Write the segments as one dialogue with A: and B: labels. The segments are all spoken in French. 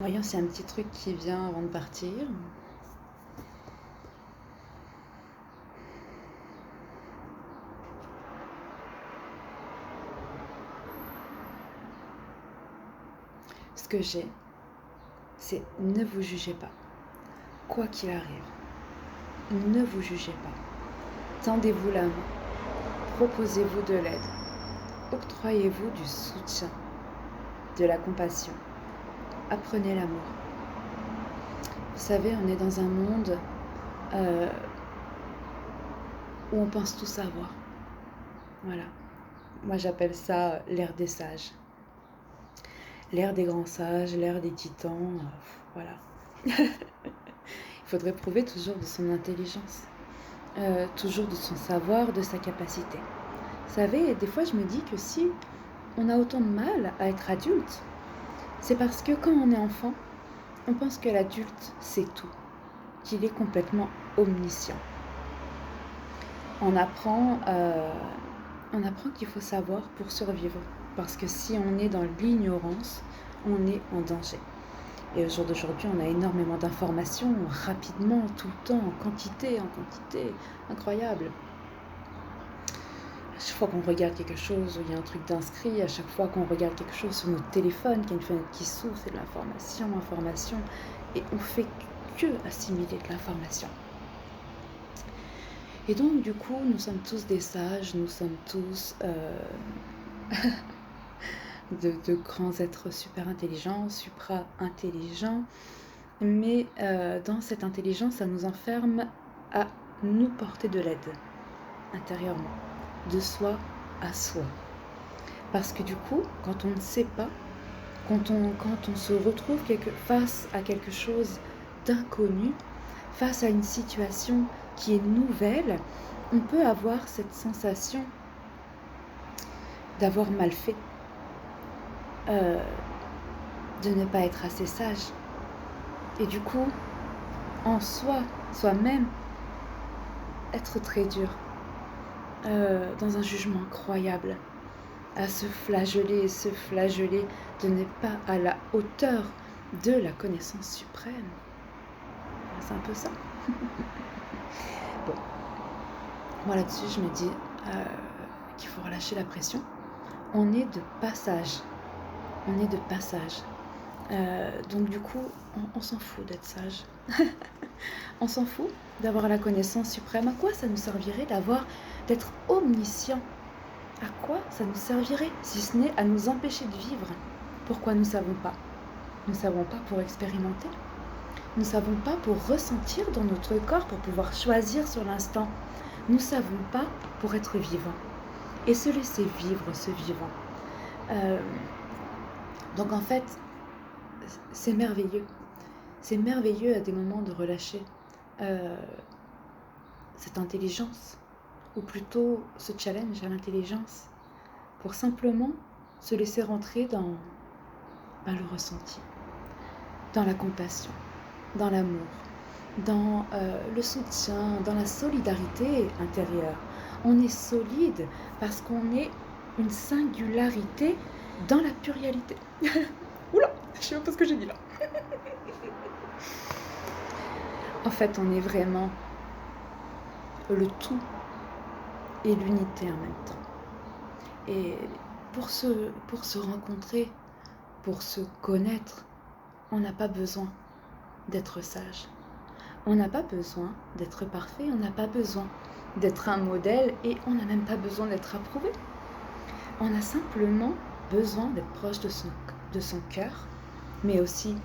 A: Voyons s'il y a un petit truc qui vient avant de partir. Ce que j'ai, c'est ne vous jugez pas. Quoi qu'il arrive, ne vous jugez pas. Tendez-vous la main. Proposez-vous de l'aide. Octroyez-vous du soutien, de la compassion. Apprenez l'amour. Vous savez, on est dans un monde où on pense tout savoir. Voilà. Moi, j'appelle ça l'ère des sages. L'ère des grands sages, l'ère des titans, voilà. Il faudrait prouver toujours de son intelligence, toujours de son savoir, de sa capacité. Vous savez, des fois je me dis que si on a autant de mal à être adulte, c'est parce que quand on est enfant, on pense que l'adulte sait tout, qu'il est complètement omniscient. On apprend qu'il faut savoir pour survivre, parce que si on est dans l'ignorance, on est en danger. Et au jour d'aujourd'hui, on a énormément d'informations, rapidement, tout le temps, en quantité, incroyable. À chaque fois qu'on regarde quelque chose, où il y a un truc d'inscrit, à chaque fois qu'on regarde quelque chose sur notre téléphone, qu'il y a une fenêtre qui s'ouvre, c'est de l'information, et on fait que assimiler de l'information. Et donc, du coup, nous sommes tous des sages, nous sommes tous de grands êtres super intelligents, supra-intelligents, mais dans cette intelligence, ça nous enferme à nous porter de l'aide intérieurement, de soi à soi. Parce que du coup, quand on ne sait pas, quand on se retrouve face à quelque chose d'inconnu, face à une situation qui est nouvelle, on peut avoir cette sensation d'avoir mal fait, de ne pas être assez sage. Et du coup, en soi-même, être très dur, dans un jugement incroyable, à se flageller de n'être pas à la hauteur de la connaissance suprême. C'est un peu ça. Bon, moi là-dessus, je me dis qu'il faut relâcher la pression. On est de passage. Donc du coup, on s'en fout d'être sage. On s'en fout d'avoir la connaissance suprême. À quoi ça nous servirait d'être omniscient? À quoi ça nous servirait, si ce n'est à nous empêcher de vivre? Pourquoi nous ne savons pas? Nous ne savons pas pour expérimenter. Nous ne savons pas pour ressentir dans notre corps, pour pouvoir choisir sur l'instant. Nous ne savons pas pour être vivant et se laisser vivre ce vivant. Donc en fait, c'est merveilleux. C'est merveilleux à des moments de relâcher cette intelligence, ou plutôt ce challenge à l'intelligence, pour simplement se laisser rentrer dans le ressenti, dans la compassion, dans l'amour, dans le soutien, dans la solidarité intérieure. On est solide parce qu'on est une singularité dans la pluralité. Oula, je sais pas ce que j'ai dit là. En fait, on est vraiment le tout et l'unité en même temps. Et pour se rencontrer, pour se connaître, on n'a pas besoin d'être sage. On n'a pas besoin d'être parfait, on n'a pas besoin d'être un modèle et on n'a même pas besoin d'être approuvé. On a simplement besoin d'être proche de son cœur, mais aussi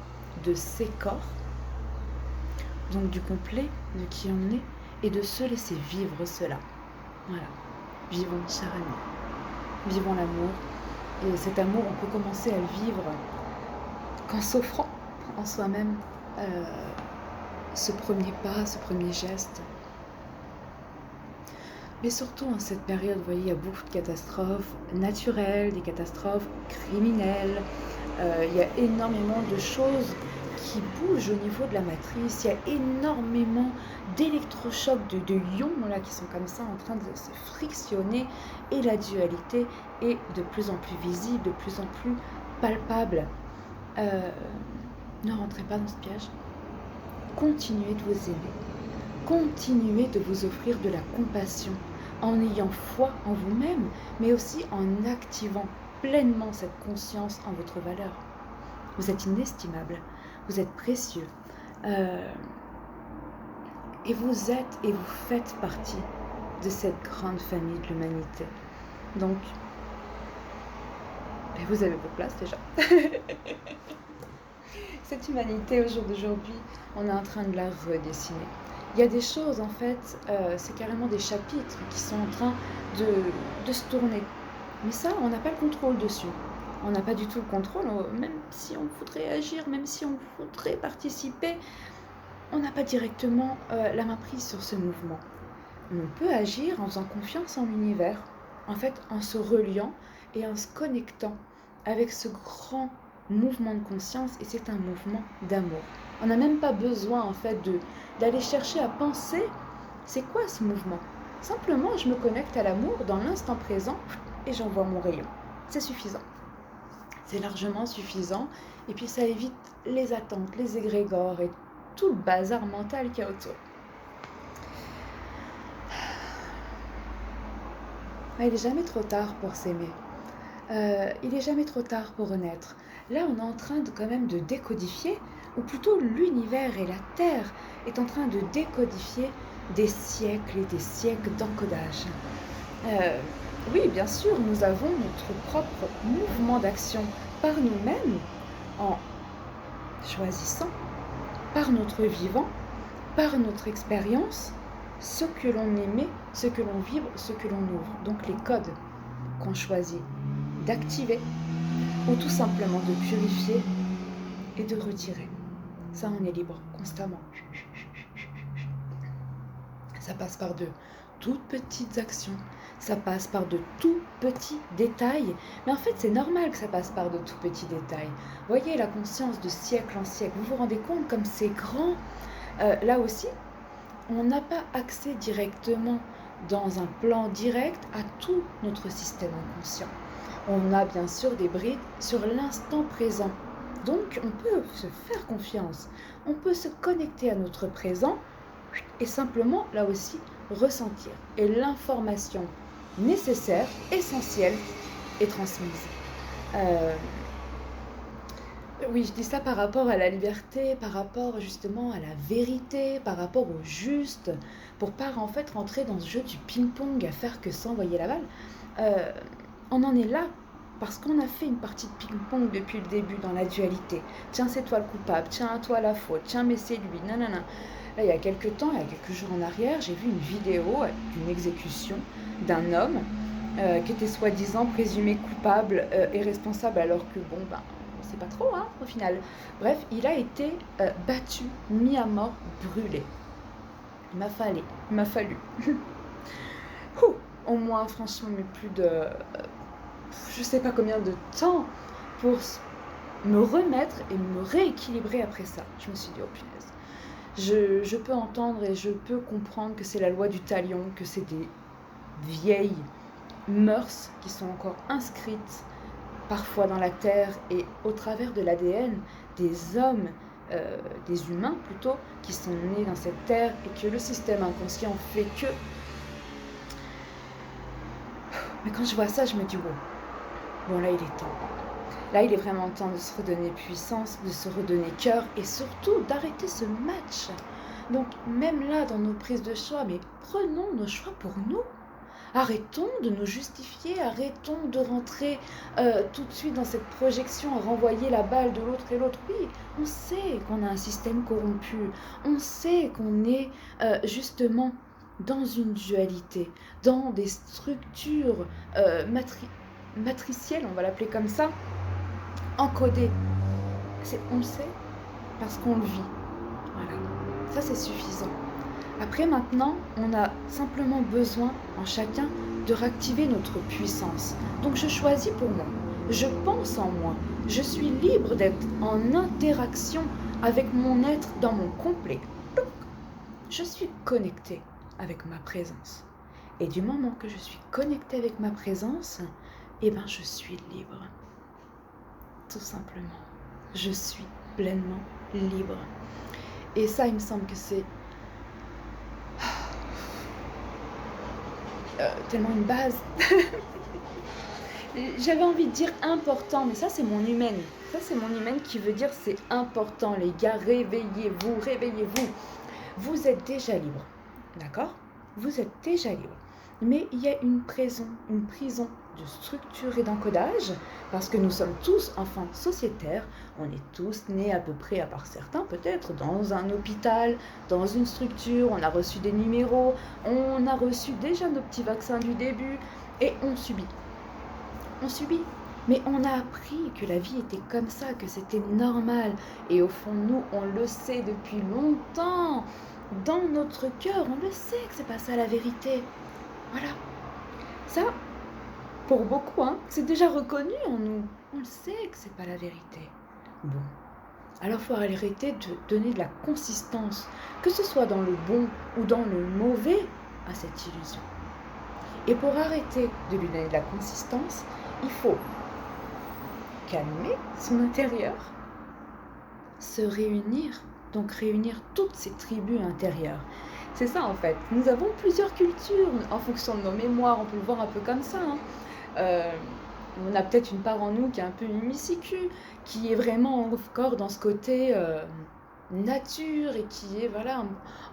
A: de ses corps, donc du complet de qui on est, et de se laisser vivre cela. Voilà, vivons cher ami, vivons l'amour, et cet amour on peut commencer à le vivre qu'en s'offrant en soi-même ce premier pas, ce premier geste. Mais surtout en cette période, vous voyez, il y a beaucoup de catastrophes naturelles, des catastrophes criminelles, il y a énormément de choses qui bougent au niveau de la matrice, il y a énormément d'électrochocs, de ions là, qui sont comme ça en train de se frictionner, et la dualité est de plus en plus visible, de plus en plus palpable. Ne rentrez pas dans ce piège. Continuez de vous aimer. Continuez de vous offrir de la compassion en ayant foi en vous-même, mais aussi en activant pleinement cette conscience en votre valeur. Vous êtes inestimable, vous êtes précieux, et vous êtes et vous faites partie de cette grande famille de l'humanité. Donc, vous avez votre place déjà. Cette humanité au jour d'aujourd'hui, on est en train de la redessiner. Il y a des choses, en fait, c'est carrément des chapitres qui sont en train de se tourner. Mais ça, on n'a pas le contrôle dessus. On n'a pas du tout le contrôle, même si on voudrait agir, même si on voudrait participer, on n'a pas directement la main prise sur ce mouvement. On peut agir en faisant confiance en l'univers, en fait, en se reliant et en se connectant avec ce grand mouvement de conscience, et c'est un mouvement d'amour. On n'a même pas besoin, en fait, d'aller chercher à penser, c'est quoi ce mouvement? Simplement, je me connecte à l'amour dans l'instant présent et j'envoie mon rayon. C'est suffisant. C'est largement suffisant. Et puis, ça évite les attentes, les égrégores et tout le bazar mental qu'il y a autour. Il n'est jamais trop tard pour s'aimer. Il n'est jamais trop tard pour renaître. Là, on est en train quand même de décodifier, ou plutôt l'univers et la Terre est en train de décodifier des siècles et des siècles d'encodage. Oui, bien sûr, nous avons notre propre mouvement d'action par nous-mêmes, en choisissant, par notre vivant, par notre expérience, ce que l'on émet, ce que l'on vibre, ce que l'on ouvre. Donc les codes qu'on choisit d'activer ou tout simplement de purifier et de retirer. Ça, on est libre constamment. Ça passe par de toutes petites actions, ça passe par de tout petits détails. Mais en fait, c'est normal que ça passe par de tout petits détails. Voyez la conscience de siècle en siècle. Vous vous rendez compte comme c'est grand? Là aussi, on n'a pas accès directement dans un plan direct à tout notre système inconscient. On a bien sûr des brides sur l'instant présent. Donc, on peut se faire confiance. On peut se connecter à notre présent et simplement, là aussi, ressentir. Et l'information nécessaire, essentielle, est transmise. Oui, je dis ça par rapport à la liberté, par rapport justement à la vérité, par rapport au juste, pour pas en fait rentrer dans ce jeu du ping-pong à faire que s'envoyer la balle. On en est là parce qu'on a fait une partie de ping-pong depuis le début dans la dualité. Tiens, c'est toi le coupable, tiens, à toi la faute, tiens, mais c'est lui, nanana. Là, il y a quelques temps, il y a quelques jours en arrière, j'ai vu une vidéo d'une exécution d'un homme qui était soi-disant présumé coupable et responsable, alors que bon, ben, on sait pas trop, hein, au final. Bref, il a été battu, mis à mort, brûlé. Il m'a fallu. Au moins, franchement, mais plus de... je sais pas combien de temps pour me remettre et me rééquilibrer après ça. Je me suis dit, oh punaise. Je peux entendre et je peux comprendre que c'est la loi du talion, que c'est des vieilles mœurs qui sont encore inscrites parfois dans la terre et au travers de l'ADN des hommes, des humains plutôt, qui sont nés dans cette terre et que le système inconscient fait que... Mais quand je vois ça, je me dis, wow, bon là il est temps. Là il est vraiment temps de se redonner puissance, de se redonner cœur et surtout d'arrêter ce match. Donc même là dans nos prises de choix, mais prenons nos choix pour nous. Arrêtons de nous justifier, arrêtons de rentrer tout de suite dans cette projection à renvoyer la balle de l'autre et l'autre. Oui, on sait qu'on a un système corrompu, on sait qu'on est justement dans une dualité, dans des structures matricielles, on va l'appeler comme ça, encodées. On le sait parce qu'on le vit. Voilà, ça c'est suffisant. Après maintenant, on a simplement besoin en chacun de réactiver notre puissance. Donc je choisis pour moi, je pense en moi, je suis libre d'être en interaction avec mon être dans mon complet. Je suis connectée avec ma présence. Et du moment que je suis connectée avec ma présence, eh ben je suis libre. Tout simplement, je suis pleinement libre. Et ça, il me semble que c'est tellement une base. J'avais envie de dire important, mais ça c'est mon humaine. Ça c'est mon humaine qui veut dire c'est important, les gars, réveillez-vous, réveillez-vous. Vous êtes déjà libre, d'accord? Vous êtes déjà libre. Mais il y a une prison de structure et d'encodage, parce que nous sommes tous enfants sociétaires, on est tous nés à peu près, à part certains peut-être, dans un hôpital, dans une structure, on a reçu des numéros, on a reçu déjà nos petits vaccins du début, et on subit. On subit. Mais on a appris que la vie était comme ça, que c'était normal. Et au fond, nous, on le sait depuis longtemps. Dans notre cœur, on le sait que c'est pas ça la vérité. Voilà. Ça, pour beaucoup, hein, c'est déjà reconnu en nous. On le sait que c'est pas la vérité. Bon. Alors il faut arrêter de donner de la consistance, que ce soit dans le bon ou dans le mauvais, à cette illusion. Et pour arrêter de lui donner de la consistance, il faut calmer son intérieur, se réunir, donc réunir toutes ces tribus intérieures. C'est ça en fait, nous avons plusieurs cultures en fonction de nos mémoires, on peut le voir un peu comme ça. On a peut-être une part en nous qui est un peu mimicicu, qui est vraiment encore dans ce côté nature et qui est voilà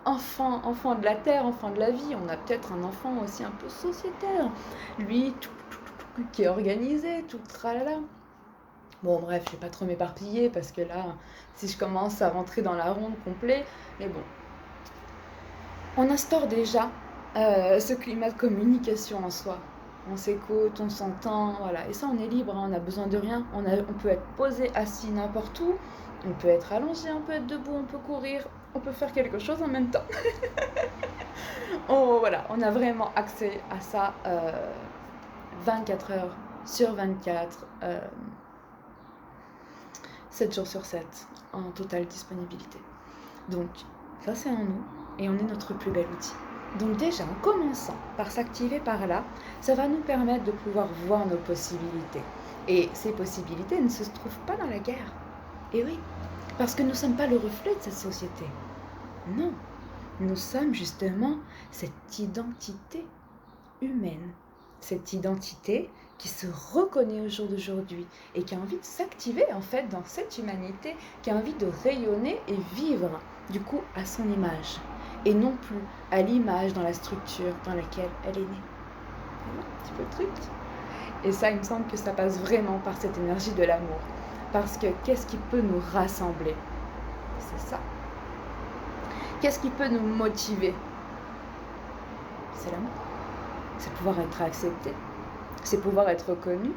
A: enfant de la terre, enfant de la vie. On a peut-être un enfant aussi un peu sociétaire, lui qui est organisé, tout tralala. Bon bref, je vais pas trop m'éparpiller parce que là, si je commence à rentrer dans la ronde complet, mais bon. On instaure déjà ce climat de communication en soi. On s'écoute, on s'entend, voilà. Et ça, on est libre, hein, on a besoin de rien. On peut être posé, assis n'importe où, on peut être allongé, on peut être debout, on peut courir, on peut faire quelque chose en même temps. Voilà, on a vraiment accès à ça 24 heures sur 24. 7 jours sur 7, en totale disponibilité. Donc, ça c'est en nous, et on est notre plus bel outil. Donc déjà, en commençant par s'activer par là, ça va nous permettre de pouvoir voir nos possibilités. Et ces possibilités ne se trouvent pas dans la guerre. Et oui, parce que nous ne sommes pas le reflet de cette société. Non, nous sommes justement cette identité humaine. Cette identité qui se reconnaît au jour d'aujourd'hui et qui a envie de s'activer en fait dans cette humanité, qui a envie de rayonner et vivre du coup à son image et non plus à l'image dans la structure dans laquelle elle est née. Voilà un petit peu le truc. Et ça, il me semble que ça passe vraiment par cette énergie de l'amour. Parce que qu'est-ce qui peut nous rassembler? C'est ça. Qu'est-ce qui peut nous motiver? C'est l'amour. C'est pouvoir être accepté. C'est pouvoir être reconnu.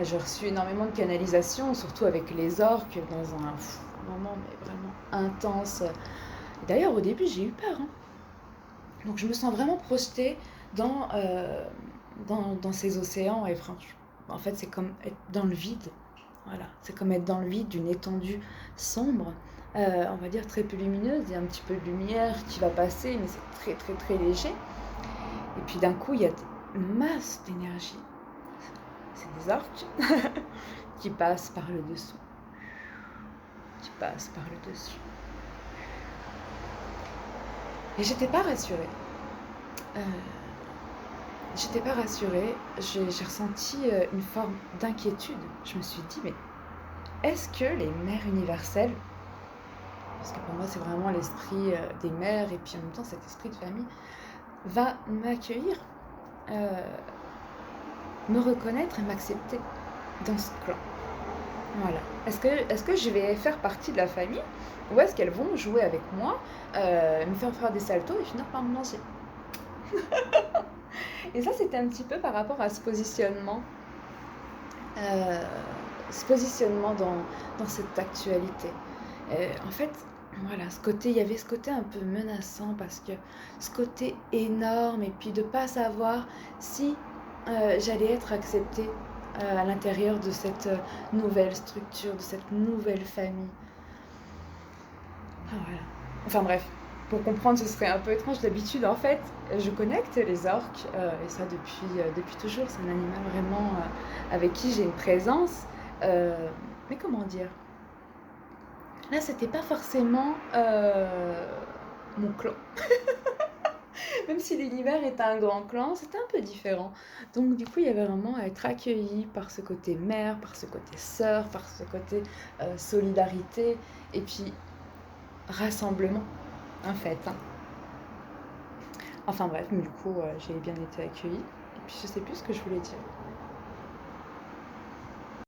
A: J'ai reçu énormément de canalisation, surtout avec les orques, dans un moment mais vraiment intense. D'ailleurs, au début, j'ai eu peur. Hein. Donc, je me sens vraiment projetée dans ces océans. Et franchement, en fait, c'est comme être dans le vide. Voilà, c'est comme être dans le vide d'une étendue sombre, on va dire très peu lumineuse. Il y a un petit peu de lumière qui va passer, mais c'est très, très, très léger. Et puis d'un coup, il y a une masse d'énergie. C'est des orques qui passent par le dessous. Qui passent par le dessus. Et j'étais pas rassurée. J'ai ressenti une forme d'inquiétude. Je me suis dit, mais est-ce que les mères universelles, parce que pour moi c'est vraiment l'esprit des mères et puis en même temps cet esprit de famille, va m'accueillir, me reconnaître et m'accepter dans ce clan. Voilà. Est-ce que je vais faire partie de la famille ou est-ce qu'elles vont jouer avec moi, me faire des saltos et finir par me manger? Et ça, c'était un petit peu par rapport à ce positionnement dans cette actualité. En fait, voilà, il y avait ce côté un peu menaçant parce que ce côté énorme et puis de pas savoir si j'allais être acceptée à l'intérieur de cette nouvelle structure, de cette nouvelle famille. Ah, voilà. Enfin bref, pour comprendre, ce serait un peu étrange. D'habitude, en fait, je connecte les orques, et ça depuis toujours. C'est un animal vraiment avec qui j'ai une présence. Mais comment dire? Là, c'était pas forcément mon clan. Même si l'univers est un grand clan, c'était un peu différent. Donc du coup, il y avait vraiment à être accueilli par ce côté mère, par ce côté sœur, par ce côté solidarité, et puis rassemblement, en fait, hein. Enfin bref, mais du coup, j'ai bien été accueillie. Et puis je sais plus ce que je voulais dire.